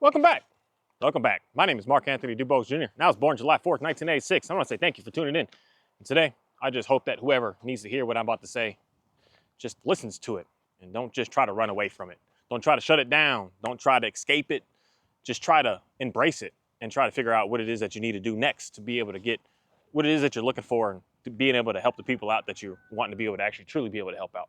Welcome back. Welcome back. My name is Mark Anthony Dubose Jr. and I was born July 4th, 1986. I want to say thank you for tuning in. And today, I just hope that whoever needs to hear what I'm about to say just listens to it and don't just try to run away from it. Don't try to shut it down. Don't try to escape it. Just try to embrace it and try to figure out what it is that you need to do next to be able to get what it is that you're looking for and to being able to help the people out that you're wanting to be able to actually truly be able to help out.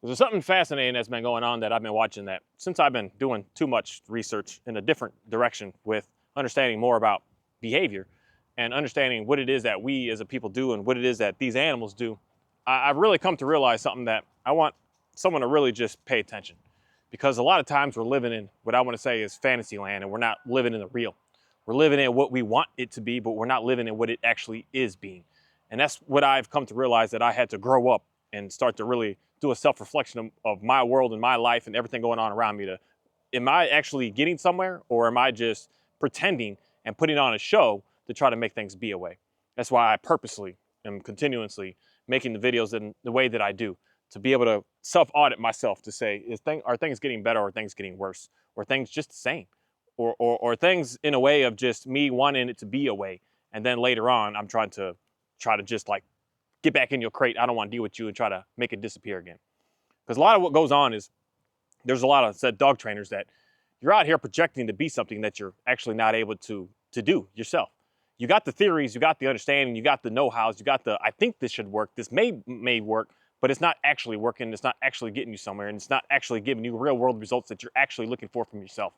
There's something fascinating that's been going on that I've been watching that since I've been doing too much research in a different direction with understanding more about behavior and understanding what it is that we as a people do and what it is that these animals do, I've really come to realize something that I want someone to really just pay attention. Because a lot of times we're living in what I want to say is fantasy land and we're not living in the real. We're living in what we want it to be, but we're not living in what it actually is being. And that's what I've come to realize, that I had to grow up and start to really do a self-reflection of my world and my life and everything going on around me. Am I actually getting somewhere, or am I just pretending and putting on a show to try to make things be a way? That's why I purposely am continuously making the videos in the way that I do, to be able to self-audit myself to say, are things getting better, or are things getting worse, or things just the same, or things in a way of just me wanting it to be a way, and then later on I'm trying to just like get back in your crate. I don't want to deal with you, and try to make it disappear again. Because a lot of what goes on is there's a lot of said dog trainers that you're out here projecting to be something that you're actually not able to do yourself. You got the theories, you got the understanding, you got the know-hows, you got the, I think this should work, this may work, but it's not actually working, it's not actually getting you somewhere, and it's not actually giving you real world results that you're actually looking for from yourself.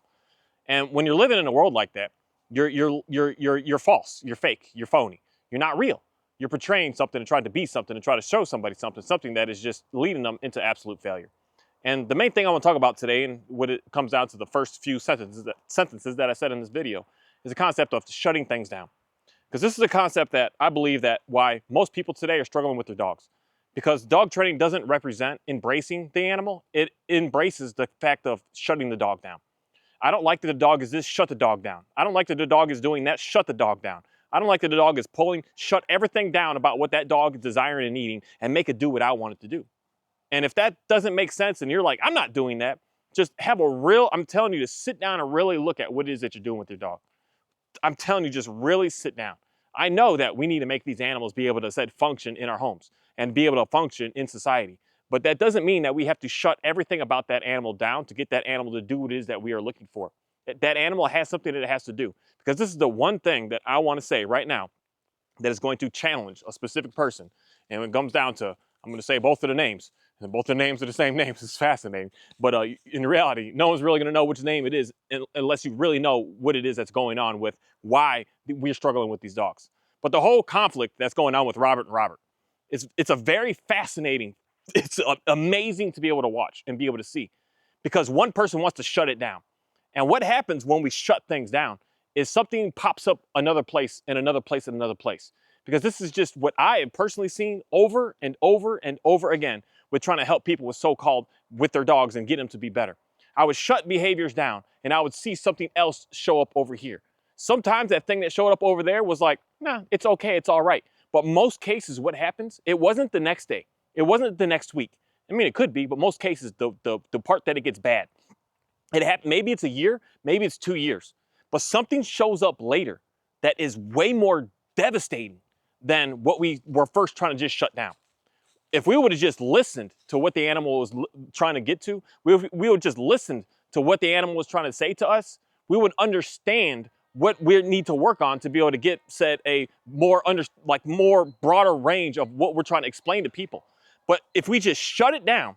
And when you're living in a world like that, you're false, you're fake, you're phony, you're not real. You're portraying something and trying to be something and try to show somebody something that is just leading them into absolute failure. And the main thing I want to talk about today, and what it comes down to the first few sentences that I said in this video, is the concept of shutting things down. Because this is a concept that I believe that why most people today are struggling with their dogs. Because dog training doesn't represent embracing the animal, it embraces the fact of shutting the dog down. I don't like that the dog is this, shut the dog down. I don't like that the dog is doing that, shut the dog down. I don't like that the dog is shut everything down about what that dog is desiring and needing and make it do what I want it to do. And if that doesn't make sense and you're like, I'm not doing that, just have I'm telling you to sit down and really look at what it is that you're doing with your dog. I'm telling you, just really sit down. I know that we need to make these animals be able to function in our homes and be able to function in society. But that doesn't mean that we have to shut everything about that animal down to get that animal to do what it is that we are looking for. That animal has something that it has to do. Because this is the one thing that I want to say right now that is going to challenge a specific person. And when it comes down to, I'm going to say both of the names, and both the names are the same names. It's fascinating. But in reality, no one's really going to know which name it is unless you really know what it is that's going on with why we're struggling with these dogs. But the whole conflict that's going on with Robert and Robert, it's a very fascinating, it's amazing to be able to watch and be able to see. Because one person wants to shut it down. And what happens when we shut things down is something pops up another place and another place and another place. Because this is just what I have personally seen over and over and over again with trying to help people with their dogs and get them to be better. I would shut behaviors down and I would see something else show up over here. Sometimes that thing that showed up over there was like, nah, it's okay, it's all right. But most cases, what happens, it wasn't the next day. It wasn't the next week. I mean, it could be, but most cases, the part that it gets bad, it happened, maybe it's a year, maybe it's 2 years, but something shows up later that is way more devastating than what we were first trying to just shut down. If we would have just listened to what the animal was trying to get to, we would just listen to what the animal was trying to say to us, we would understand what we need to work on to be able to get a more broader range of what we're trying to explain to people. But if we just shut it down,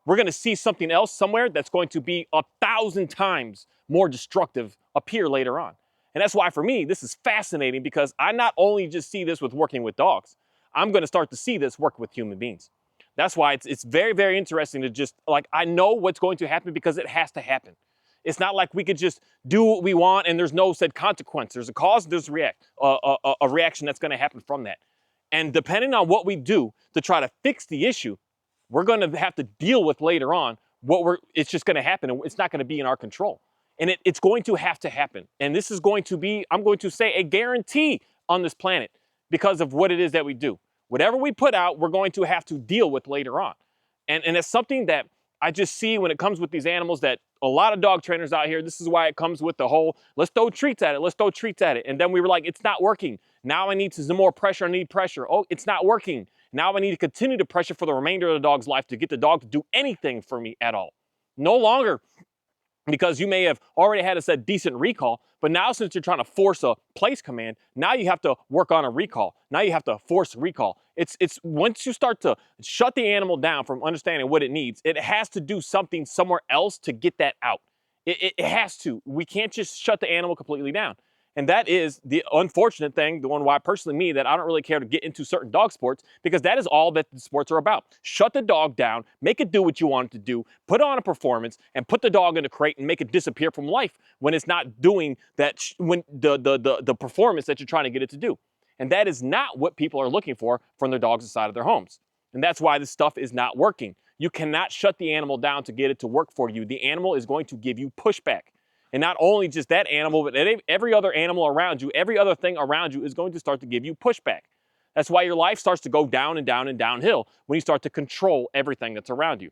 we're going to see something else somewhere that's going to be 1,000 times more destructive appear later on. And that's why for me, this is fascinating, because I not only just see this with working with dogs, I'm going to start to see this work with human beings. That's why it's very, very interesting to just, I know what's going to happen because it has to happen. It's not like we could just do what we want and there's no said consequence. There's a cause, there's a reaction that's going to happen from that. And depending on what we do to try to fix the issue, we're going to have to deal with later on it's just going to happen, and it's not going to be in our control. And it's going to have to happen. And this is going to be, I'm going to say, a guarantee on this planet because of what it is that we do. Whatever we put out, we're going to have to deal with later on. And it's something that I just see when it comes with these animals that a lot of dog trainers out here. This is why it comes with the whole, let's throw treats at it. Let's throw treats at it. And then we were like, it's not working. Now I need some more pressure. I need pressure. Oh, it's not working. Now I need to continue to pressure for the remainder of the dog's life to get the dog to do anything for me at all. No longer, because you may have already had a decent recall, but now since you're trying to force a place command, now you have to work on a recall. Now you have to force a recall. It's once you start to shut the animal down from understanding what it needs, it has to do something somewhere else to get that out. It has to. We can't just shut the animal completely down. And that is the unfortunate thing, the one why personally me, that I don't really care to get into certain dog sports, because that is all that the sports are about. Shut the dog down, make it do what you want it to do, put on a performance, and put the dog in a crate and make it disappear from life when it's not doing that, when the performance that you're trying to get it to do. And that is not what people are looking for from their dogs inside of their homes. And that's why this stuff is not working. You cannot shut the animal down to get it to work for you. The animal is going to give you pushback. And not only just that animal, but every other animal around you, every other thing around you is going to start to give you pushback. That's why your life starts to go down and down and downhill when you start to control everything that's around you.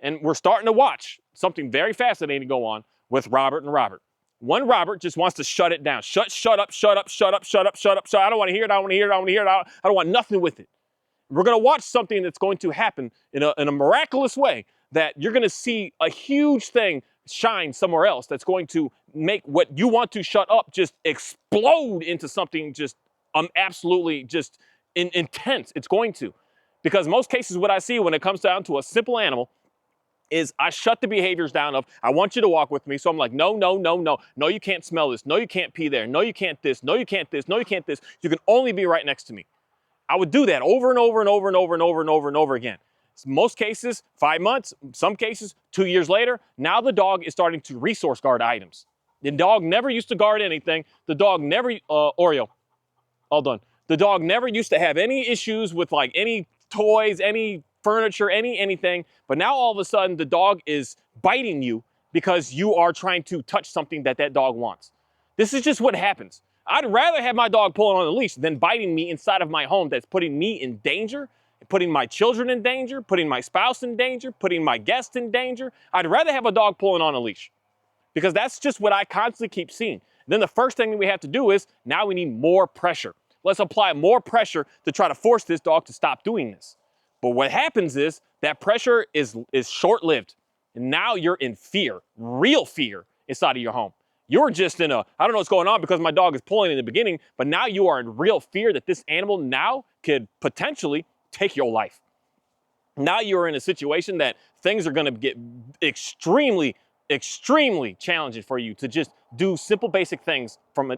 And we're starting to watch something very fascinating go on with Robert and Robert. One Robert just wants to shut it down. Shut up. I don't want to hear it. I don't want to hear it. I don't want to hear it. I don't want nothing with it. We're going to watch something that's going to happen in a miraculous way, that you're going to see a huge thing shine somewhere else that's going to make what you want to shut up just explode into something just absolutely just intense. It's going to. Because most cases what I see when it comes down to a simple animal is I shut the behaviors down of, I want you to walk with me. So I'm like, no. No, you can't smell this. No, you can't pee there. No, you can't this. No, you can't this. No, you can't this. You can only be right next to me. I would do that over and over and over and over and over and over and over again. Most cases, 5 months, some cases, 2 years later, now the dog is starting to resource guard items. The dog never used to guard anything. The dog never, Oreo, all done. The dog never used to have any issues with like any toys, any furniture, anything. But now all of a sudden the dog is biting you because you are trying to touch something that dog wants. This is just what happens. I'd rather have my dog pulling on the leash than biting me inside of my home that's putting me in danger, putting my children in danger, putting my spouse in danger, putting my guests in danger. I'd rather have a dog pulling on a leash, because that's just what I constantly keep seeing. Then the first thing that we have to do is, now we need more pressure. Let's apply more pressure to try to force this dog to stop doing this. But what happens is that pressure is short-lived. And now you're in fear, real fear inside of your home. You're just in I don't know what's going on because my dog is pulling in the beginning, but now you are in real fear that this animal now could potentially take your life. Now you're in a situation that things are going to get extremely challenging for you to just do simple basic things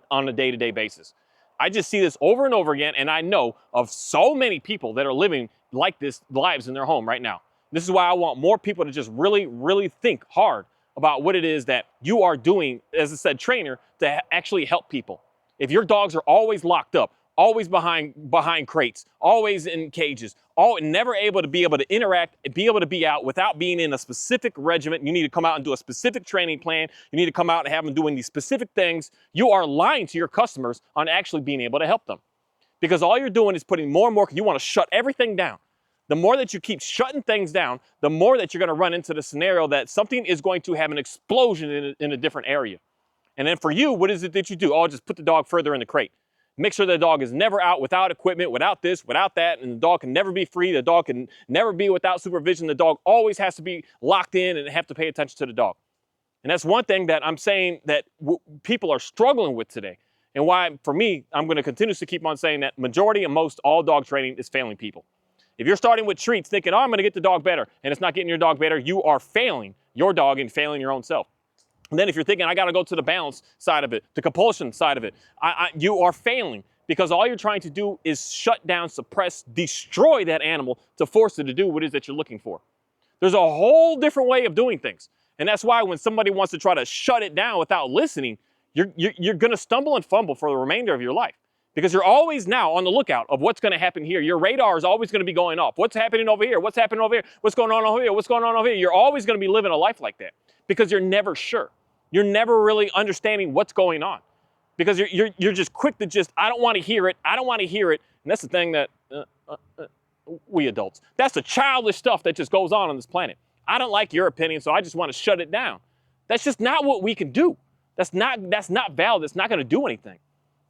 on a day-to-day basis. I just see this over and over again, and I know of so many people that are living like this lives in their home right now. This is why I want more people to just really think hard about what it is that you are doing as a said trainer to actually help people. If your dogs are always locked up, always behind crates, always in cages, never able to interact, be able to be out without being in a specific regiment. You need to come out and do a specific training plan. You need to come out and have them doing these specific things. You are lying to your customers on actually being able to help them. Because all you're doing is putting more and more, you want to shut everything down. The more that you keep shutting things down, the more that you're going to run into the scenario that something is going to have an explosion in a different area. And then for you, what is it that you do? Oh, just put the dog further in the crate. Make sure the dog is never out without equipment, without this, without that, and the dog can never be free. The dog can never be without supervision. The dog always has to be locked in and have to pay attention to the dog. And that's one thing that I'm saying that people are struggling with today. And why, for me, I'm going to continuously keep on saying that majority and most all dog training is failing people. If you're starting with treats thinking, oh, I'm going to get the dog better, and it's not getting your dog better, you are failing your dog and failing your own self. And then if you're thinking, I got to go to the balance side of it, the compulsion side of it, you are failing, because all you're trying to do is shut down, suppress, destroy that animal to force it to do what it is that you're looking for. There's a whole different way of doing things. And that's why when somebody wants to try to shut it down without listening, you're going to stumble and fumble for the remainder of your life. Because you're always now on the lookout of what's going to happen here. Your radar is always going to be going off. What's happening over here? What's happening over here? What's going on over here? What's going on over here? You're always going to be living a life like that because you're never sure. You're never really understanding what's going on because you're just quick to just, I don't want to hear it. I don't want to hear it. And that's the thing that we adults, that's the childish stuff that just goes on this planet. I don't like your opinion, so I just want to shut it down. That's just not what we can do. That's not valid. That's not going to do anything.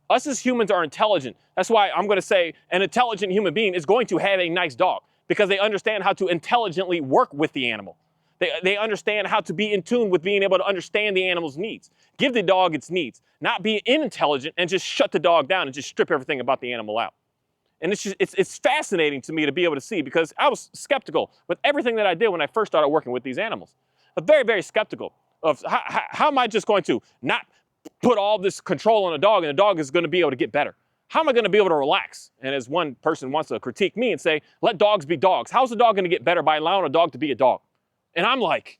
Us as humans are intelligent. That's why I'm going to say an intelligent human being is going to have a nice dog because they understand how to intelligently work with the animal. They understand how to be in tune with being able to understand the animal's needs. Give the dog its needs, not be inintelligent and just shut the dog down and just strip everything about the animal out. And it's fascinating to me to be able to see because I was skeptical with everything that I did when I first started working with these animals. I'm very, very skeptical of how am I just going to not put all this control on a dog and the dog is going to be able to get better? How am I going to be able to relax? And as one person wants to critique me and say, let dogs be dogs. How's the dog going to get better by allowing a dog to be a dog? And I'm like,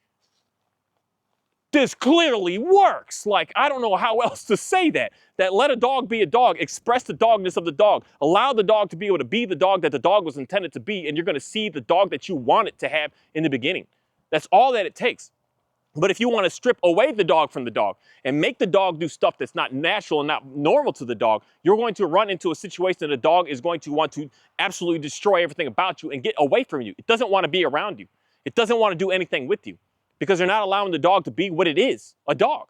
this clearly works. Like, I don't know how else to say that. That let a dog be a dog, express the dogness of the dog, allow the dog to be able to be the dog that the dog was intended to be, and you're going to see the dog that you want it to have in the beginning. That's all that it takes. But if you want to strip away the dog from the dog and make the dog do stuff that's not natural and not normal to the dog, you're going to run into a situation that the dog is going to want to absolutely destroy everything about you and get away from you. It doesn't want to be around you. It doesn't want to do anything with you because they're not allowing the dog to be what it is, a dog.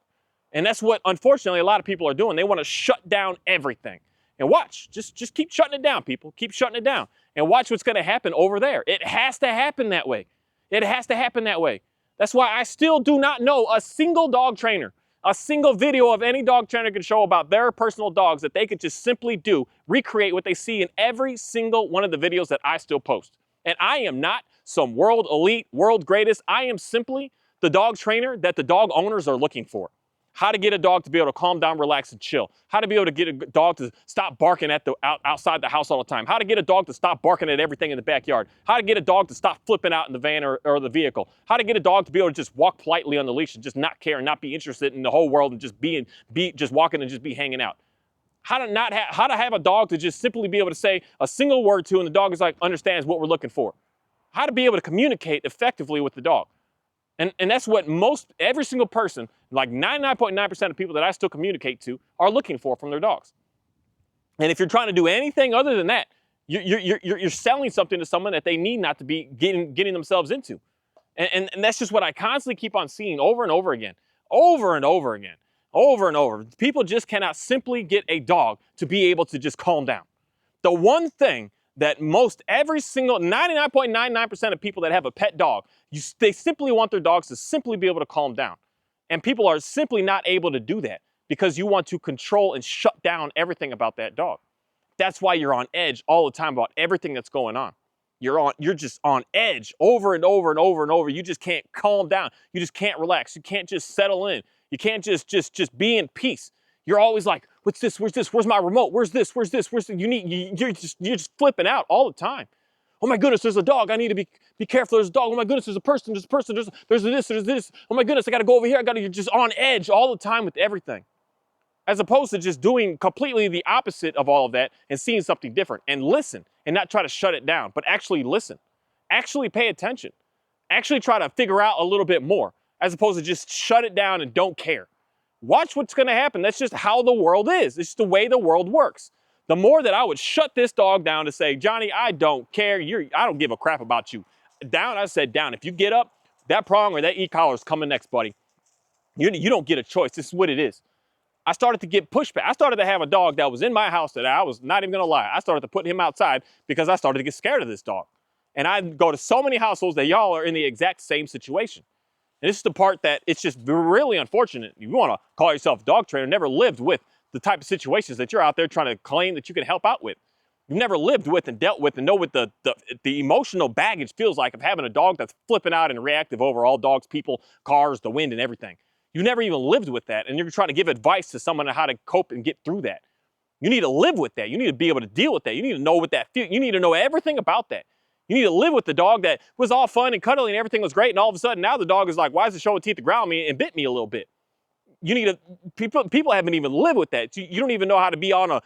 And that's what, unfortunately, a lot of people are doing. They want to shut down everything. And watch, just keep shutting it down, people. Keep shutting it down. And watch what's going to happen over there. It has to happen that way. It has to happen that way. That's why I still do not know a single dog trainer, a single video of any dog trainer can show about their personal dogs that they could just simply recreate what they see in every single one of the videos that I still post. And I am not some world elite, world greatest. I am simply the dog trainer that the dog owners are looking for. How to get a dog to be able to calm down, relax, and chill. How to be able to get a dog to stop barking at outside the house all the time. How to get a dog to stop barking at everything in the backyard. How to get a dog to stop flipping out in the van or the vehicle. How to get a dog to be able to just walk politely on the leash and just not care and not be interested in the whole world and just just walking and just be hanging out. How to have a dog to just simply be able to say a single word to and the dog is like understands what we're looking for. How to be able to communicate effectively with the dog. And that's what every single person, like 99.9% of people that I still communicate to, are looking for from their dogs. And if you're trying to do anything other than that, you're selling something to someone that they need not to be getting themselves into. And that's just what I constantly keep on seeing over and over again, over and over again, over and over. People just cannot simply get a dog to be able to just calm down. The one thing that every single 99.99% of people that have a pet dog, they simply want their dogs to simply be able to calm down. And people are simply not able to do that because you want to control and shut down everything about that dog. That's why you're on edge all the time about everything that's going on. You're just on edge over and over and over and over. You just can't calm down. You just can't relax. You can't just settle in. You can't just be in peace. You're always like, what's this? Where's this? Where's my remote? Where's this? Where's this? You're just flipping out all the time. Oh my goodness, there's a dog. I need to be careful. There's a dog. Oh my goodness, there's a person. There's this. Oh my goodness, I got to go over here. You're just on edge all the time with everything. As opposed to just doing completely the opposite of all of that and seeing something different and listen and not try to shut it down, but actually listen. Actually pay attention. Actually try to figure out a little bit more as opposed to just shut it down and don't care. Watch what's going to happen. That's just how the world is. It's just the way the world works. The more that I would shut this dog down to say, Johnny, I don't care. I don't give a crap about you. Down, I said down. If you get up, that prong or that e-collar is coming next, buddy. You don't get a choice. This is what it is. I started to get pushback. I started to have a dog that was in my house that I was not even going to lie. I started to put him outside because I started to get scared of this dog. And I go to so many households that y'all are in the exact same situation. And this is the part that it's just really unfortunate. You want to call yourself a dog trainer, never lived with the type of situations that you're out there trying to claim that you can help out with. You've never lived with and dealt with and know what the emotional baggage feels like of having a dog that's flipping out and reactive over all dogs, people, cars, the wind, and everything. You've never even lived with that, and you're trying to give advice to someone on how to cope and get through that. You need to live with that. You need to be able to deal with that. You need to know what that feels. You need to know everything about that. You need to live with the dog that was all fun and cuddly and everything was great, and all of a sudden now the dog is like, why is it showing teeth to ground me and bit me a little bit? You need to, people haven't even lived with that. You don't even know how to be on an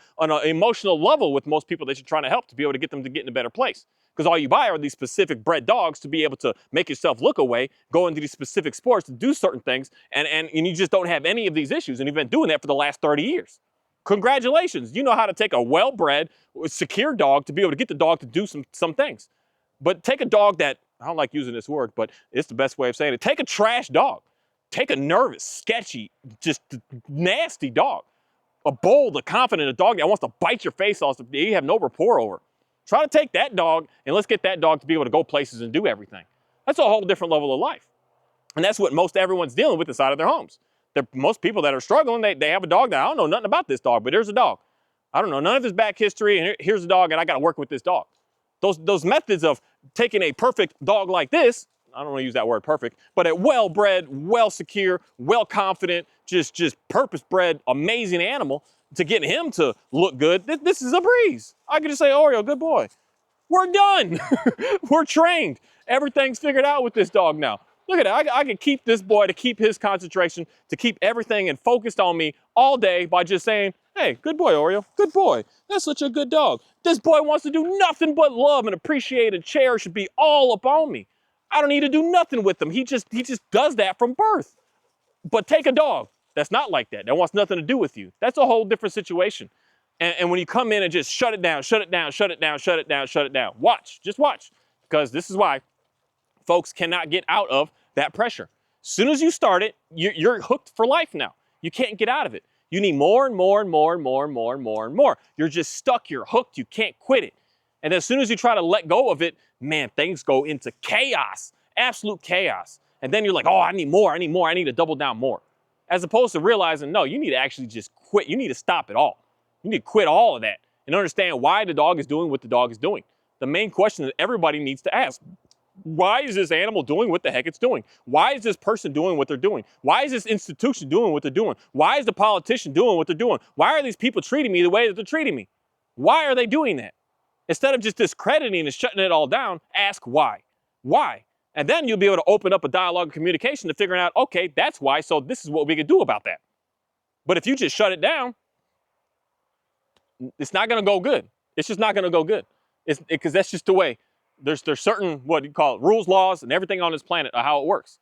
emotional level with most people that you're trying to help to be able to get them to get in a better place. Because all you buy are these specific bred dogs to be able to make yourself look away, go into these specific sports to do certain things, and you just don't have any of these issues, and you've been doing that for the last 30 years. Congratulations. You know how to take a well-bred, secure dog to be able to get the dog to do some things. But take a dog that, I don't like using this word, but it's the best way of saying it. Take a trash dog. take a nervous, sketchy, just nasty dog, a bold, a confident, a dog that wants to bite your face off that you have no rapport over. Try to take that dog and let's get that dog to be able to go places and do everything. That's a whole different level of life. And that's what most everyone's dealing with inside of their homes. Most people that are struggling, they have a dog that I don't know nothing about this dog, but there's a dog. I don't know none of his back history, and here's a dog, and I got to work with this dog. Those methods of taking a perfect dog like this, I don't want to use that word perfect, but a well-bred, well-secure, well-confident, just purpose-bred, amazing animal, to get him to look good, this is a breeze. I could just say, Oreo, good boy. We're done. We're trained. Everything's figured out with this dog now. Look at that. I can keep this boy, to keep his concentration, to keep everything and focused on me all day by just saying, hey, good boy, Oreo. Good boy. That's such a good dog. This boy wants to do nothing but love and appreciate and cherish and be all up on me. I don't need to do nothing with him. He just does that from birth. But take a dog that's not like that wants nothing to do with you. That's a whole different situation. And when you come in and just shut it down, shut it down, shut it down, shut it down, shut it down, watch, just watch. Because this is why folks cannot get out of that pressure. As soon as you start it, you're hooked for life now. You can't get out of it. You need more and more and more and more and more and more and more. You're just stuck, you're hooked, you can't quit it. And as soon as you try to let go of it, man, things go into chaos, absolute chaos. And then you're like, oh, I need more, I need to double down more. As opposed to realizing, no, you need to actually just quit. You need to stop it all. You need to quit all of that and understand why the dog is doing what the dog is doing. The main question that everybody needs to ask: why is this animal doing what the heck it's doing? Why is this person doing what they're doing? Why is this institution doing what they're doing? Why is the politician doing what they're doing? Why are these people treating me the way that they're treating me? Why are they doing that? Instead of just discrediting and shutting it all down, ask why. Why? And then you'll be able to open up a dialogue of communication to figuring out, okay, that's why, so this is what we can do about that. But if you just shut it down, it's not going to go good. It's just not going to go good. Because that's just the way. There's certain, what you call it, rules, laws, and everything on this planet are how it works.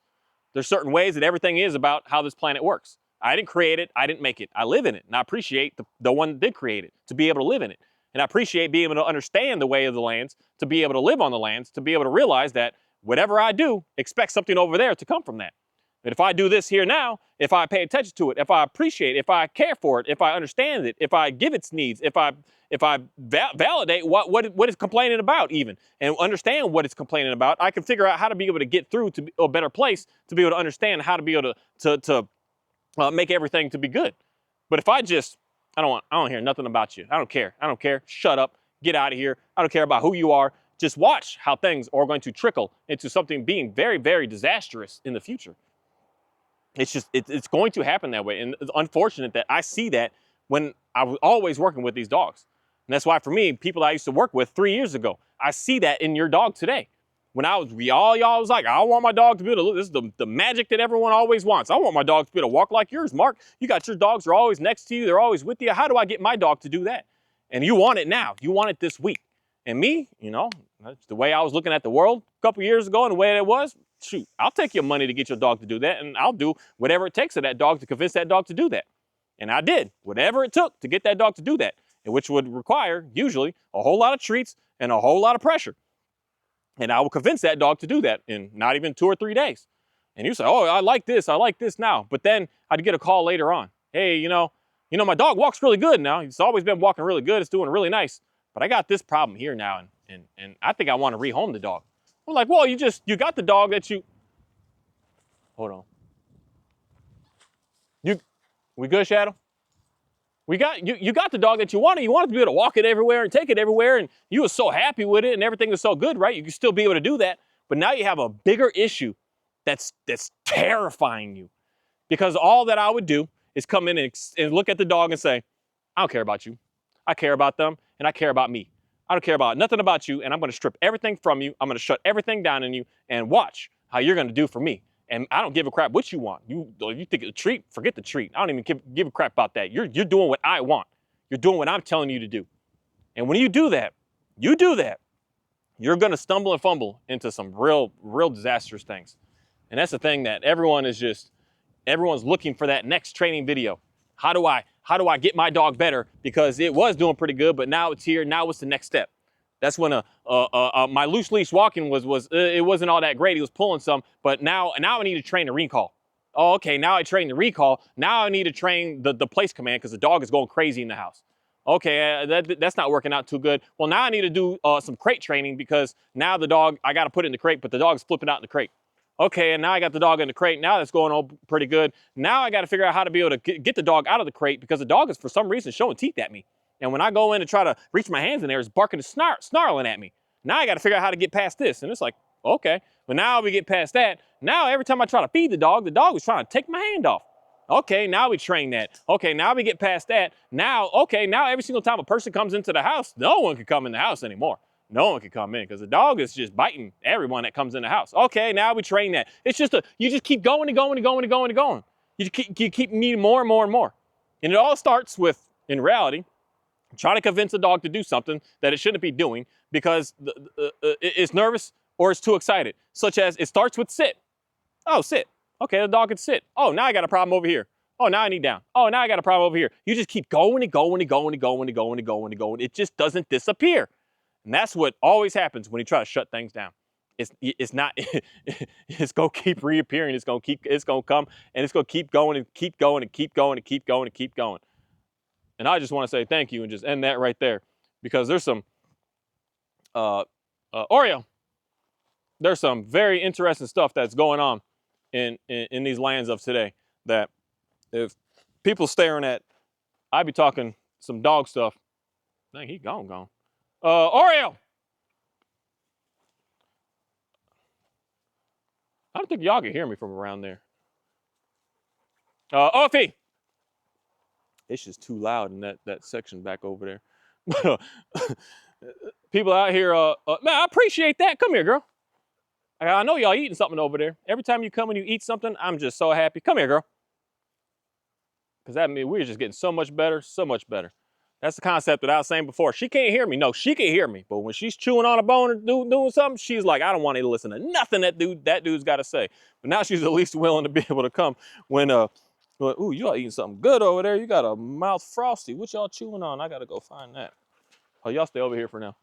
There's certain ways that everything is about how this planet works. I didn't create it. I didn't make it. I live in it. And I appreciate the one that did create it, to be able to live in it. And I appreciate being able to understand the way of the lands, to be able to live on the lands, to be able to realize that whatever I do, expect something over there to come from that. But if I do this here now, if I pay attention to it, if I appreciate it, if I care for it, if I understand it, if I give its needs, if I validate what it's complaining about even, and understand what it's complaining about, I can figure out how to be able to get through to a better place, to be able to understand how to be able to make everything to be good. But if I don't hear nothing about you. I don't care. Shut up. Get out of here. I don't care about who you are. Just watch how things are going to trickle into something being very, very disastrous in the future. It's going to happen that way. And it's unfortunate that I see that when I was always working with these dogs. And that's why for me, people I used to work with 3 years ago, I see that in your dog today. When y'all was like, I want my dog to be able to, this is the magic that everyone always wants. I want my dog to be able to walk like yours, Mark. You got your dogs, they're always next to you, they're always with you. How do I get my dog to do that? And you want it now. You want it this week. And me, that's the way I was looking at the world a couple years ago and the way it was, shoot, I'll take your money to get your dog to do that, and I'll do whatever it takes of that dog to convince that dog to do that. And I did whatever it took to get that dog to do that, and which would require usually a whole lot of treats and a whole lot of pressure. And I will convince that dog to do that in not even 2 or 3 days. And you say, oh, I like this now. But then I'd get a call later on. Hey, my dog walks really good now. He's always been walking really good. It's doing really nice. But I got this problem here now, and I think I want to rehome the dog. I'm like, well, you got the dog that you, hold on. We good, Shadow? You got the dog that you wanted. You wanted to be able to walk it everywhere and take it everywhere, and you were so happy with it, and everything was so good, right? You can still be able to do that, but now you have a bigger issue that's terrifying you, because all that I would do is come in and look at the dog and say, I don't care about you. I care about them, and I care about me. I don't care about nothing about you, and I'm going to strip everything from you. I'm going to shut everything down in you, and watch how you're going to do for me. And I don't give a crap what you want. You think a treat, forget the treat. I don't even give a crap about that. You're doing what I want. You're doing what I'm telling you to do. And when you do that, you're going to stumble and fumble into some real disastrous things. And that's the thing that everyone's looking for, that next training video. How do I get my dog better? Because it was doing pretty good, but now it's here. Now what's the next step? That's when my loose leash walking it wasn't all that great. He was pulling some, but now I need to train a recall. Oh, okay, now I train the recall. Now I need to train the place command because the dog is going crazy in the house. Okay, that's not working out too good. Well, now I need to do some crate training because now the dog, I got to put it in the crate, but the dog's flipping out in the crate. Okay, and now I got the dog in the crate. Now that's going on pretty good. Now I got to figure out how to be able to get the dog out of the crate because the dog is for some reason showing teeth at me. And when I go in and try to reach my hands in there, it's barking and snarling at me. Now I got to figure out how to get past this. And it's like, okay. But now we get past that. Now every time I try to feed the dog is trying to take my hand off. Okay, now we train that. Okay, now we get past that. Now every single time a person comes into the house, no one can come in the house anymore. No one can come in because the dog is just biting everyone that comes in the house. Okay, now we train that. It's just you just keep going and going and going and going and going. You keep needing more and more and more. And it all starts with, in reality, trying to convince a dog to do something that it shouldn't be doing because it's nervous or it's too excited. Such as it starts with sit. Oh, sit. Okay, the dog can sit. Oh, now I got a problem over here. Oh, now I need down. Oh, now I got a problem over here. You just keep going and going and going and going and going and going and going. It just doesn't disappear. And that's what always happens when you try to shut things down. It's not, it's going to keep reappearing. It's going to come and it's going to keep going and keep going and keep going and keep going and keep going. And I just want to say thank you and just end that right there because there's some, Oreo, there's some very interesting stuff that's going on in these lands of today that if people staring at, I'd be talking some dog stuff. Dang, he gone. Oreo! I don't think y'all can hear me from around there. Offie! It's just too loud in that section back over there. People out here, man, I appreciate that. Come here, girl. I know y'all eating something over there. Every time you come and you eat something, I'm just so happy. Come here, girl. Because that means we're just getting so much better, so much better. That's the concept that I was saying before. She can't hear me. No, she can hear me. But when she's chewing on a bone or doing something, she's like, I don't want to listen to nothing that dude's got to say. But now she's at least willing to be able to come when, ooh, y'all eating something good over there. You got a mouth frosty. What y'all chewing on? I got to go find that. Oh, y'all stay over here for now.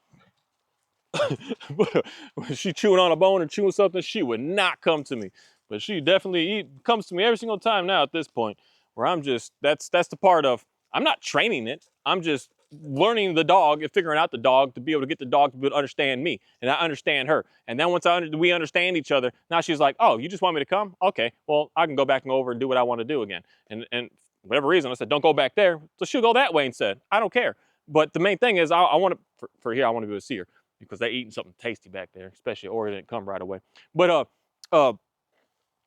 But when she chewing on a bone or chewing something, she would not come to me. But she definitely comes to me every single time now at this point, where I'm just, that's the part of, I'm not training it. I'm just learning the dog and figuring out the dog to be able to get the dog to be able to understand me and I understand her. And then once we understand each other, now she's like, oh, you just want me to come? Okay, well, I can go back and over and do what I want to do again. And for whatever reason, I said, don't go back there. So she'll go that way instead. I don't care. But the main thing is I want to, for here, I want to be able to see her because they're eating something tasty back there, especially Ori didn't come right away. But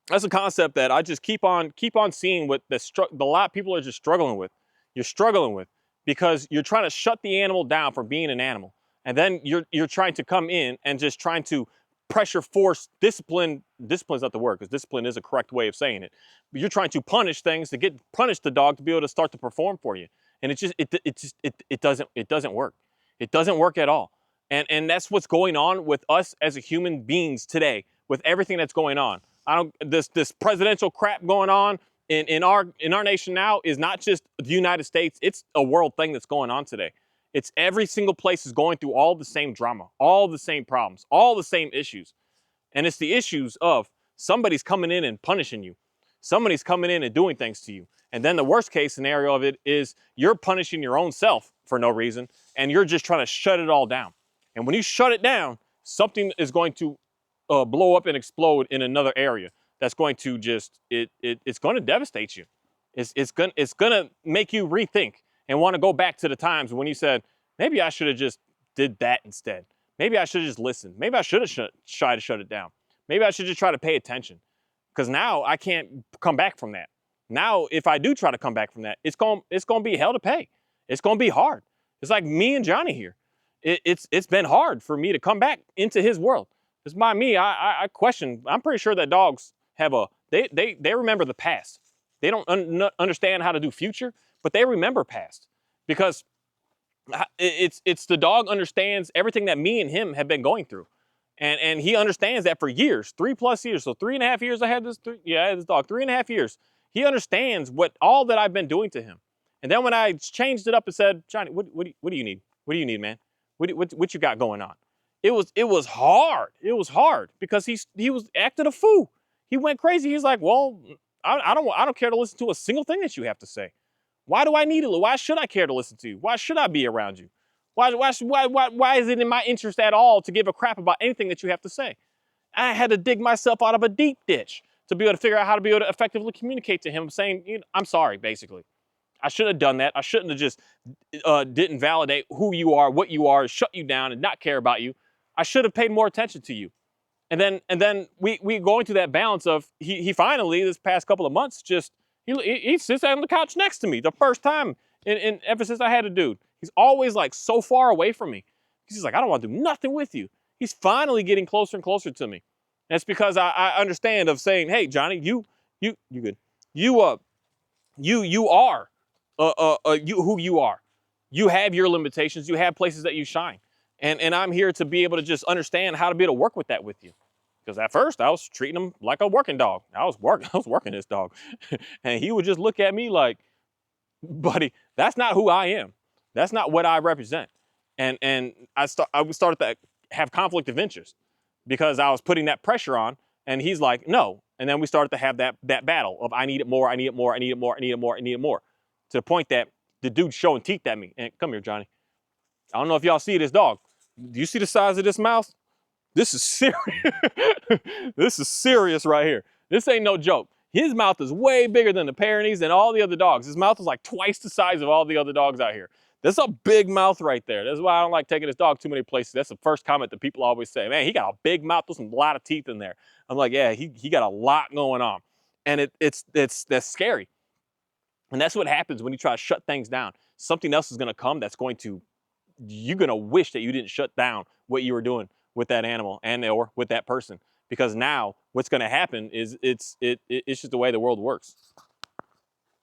that's a concept that I just keep on seeing what a lot of people are just struggling with. You're struggling with because you're trying to shut the animal down from being an animal. And then you're trying to come in and just trying to pressure force discipline. Discipline's not the word because discipline is a correct way of saying it. But you're trying to punish things to punish the dog to be able to start to perform for you. And it doesn't work. It doesn't work at all. And that's what's going on with us as a human beings today with everything that's going on. This presidential crap going on in our nation now is not just the United States, it's a world thing that's going on today. It's every single place is going through all the same drama, all the same problems, all the same issues. And it's the issues of somebody's coming in and punishing you. Somebody's coming in and doing things to you. And then the worst case scenario of it is you're punishing your own self for no reason and you're just trying to shut it all down. And when you shut it down, something is going to blow up and explode in another area. That's going to just, it's going to devastate you. It's going to make you rethink and want to go back to the times when you said, maybe I should have just did that instead. Maybe I should have just listened. Maybe I should have tried to shut it down. Maybe I should just try to pay attention because now I can't come back from that. Now, if I do try to come back from that, it's going to be hell to pay. It's going to be hard. It's like me and Johnny here. It's been hard for me to come back into his world. It's by me. I question. I'm pretty sure that dogs have they remember the past. They don't understand how to do future, but they remember past because it's the dog understands everything that me and him have been going through, and he understands that for years, 3+ years. So 3.5 years I had this. I had this dog 3.5 years. He understands all that I've been doing to him. And then when I changed it up and said, Johnny, what do you need? What do you need, man? What you got going on? It was hard. It was hard because he was acting a fool. He went crazy. He's like, well, I don't care to listen to a single thing that you have to say. Why do I need it? Why should I care to listen to you? Why should I be around you? Why is it in my interest at all to give a crap about anything that you have to say? I had to dig myself out of a deep ditch to be able to figure out how to be able to effectively communicate to him saying, you know, I'm sorry, basically. I shouldn't have done that. I shouldn't have just didn't validate who you are, what you are, shut you down and not care about you. I should have paid more attention to you. And then we going through that balance of he finally this past couple of months just he sits on the couch next to me the first time in ever since I had a dude. He's always like so far away from me. He's like, I don't want to do nothing with you. He's finally getting closer and closer to me. And it's because I understand of saying, hey Johnny, you good. You are you who you are. You have your limitations. You have places that you shine. And I'm here to be able to just understand how to be able to work with that with you. Because at first I was treating him like a working dog. I was working this dog. And he would just look at me like, buddy, that's not who I am. That's not what I represent. And I started to have conflict of interest because I was putting that pressure on and he's like, no. And then we started to have that battle of I need it more, I need it more, I need it more, I need it more, I need it more. To the point that the dude's showing teeth at me. And come here, Johnny. I don't know if y'all see this dog. Do you see the size of this mouth? This is serious. This is serious right here. This ain't no joke. His mouth is way bigger than the Pyrenees and all the other dogs. His mouth is like twice the size of all the other dogs out here. That's a big mouth right there. That's why I don't like taking this dog too many places. That's the first comment that people always say. Man, he got a big mouth. There's a lot of teeth in there. I'm like, yeah, he got a lot going on. And that's scary. And that's what happens when you try to shut things down. Something else is going to come that's going to, you're going to wish that you didn't shut down what you were doing with that animal and or with that person. Because now what's going to happen is it's just the way the world works.